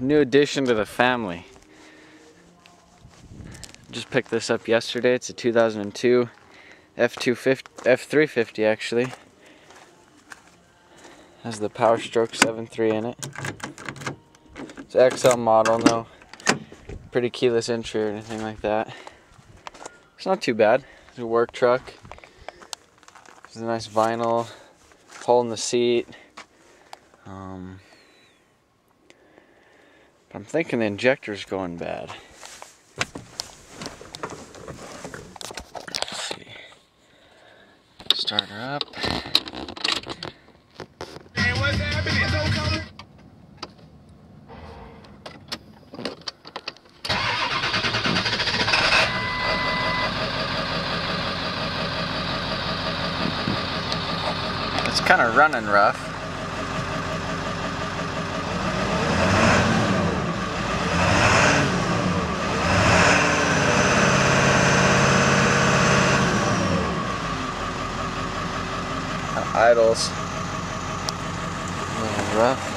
new addition to the family. Just picked this up yesterday. It's a 2002 F350 actually. Has the Power Stroke 7.3 in it. It's an XL model, no pretty keyless entry or anything like that. It's not too bad. It's a work truck. There's a nice vinyl hole in the seat. But I'm thinking the injector's going bad. Let's see. Start her up. It's kind of running rough. Idles. A little rough.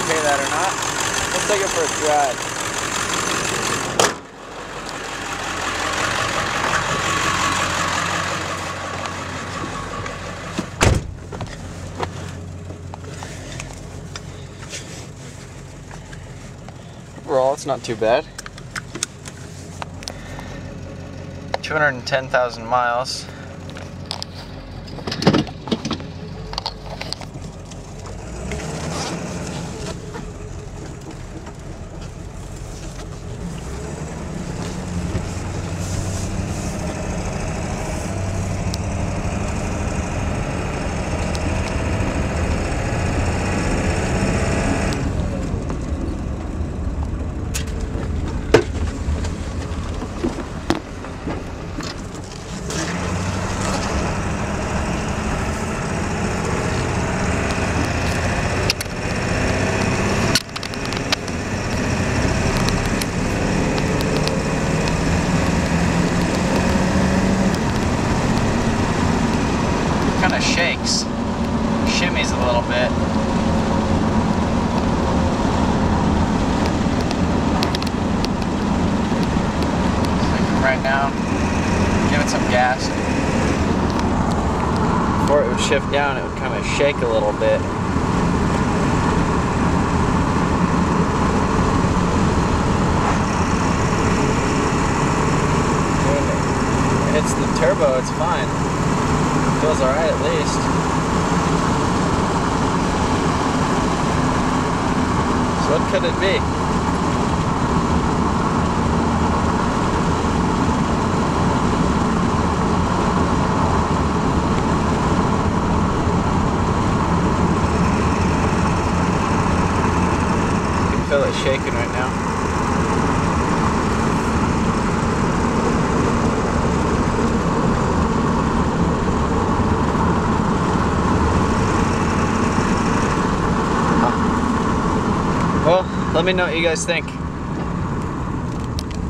That or not. Let's take it for a drive. Overall, it's not too bad. 210,000 miles. Kind of shakes, shimmies a little bit. So right now, give it some gas. Before it would shift down, it would kind of shake a little bit. When it hits the turbo, it's fine. Feels alright at least. So what could it be? You can feel it shaking right now. Well, let me know what you guys think.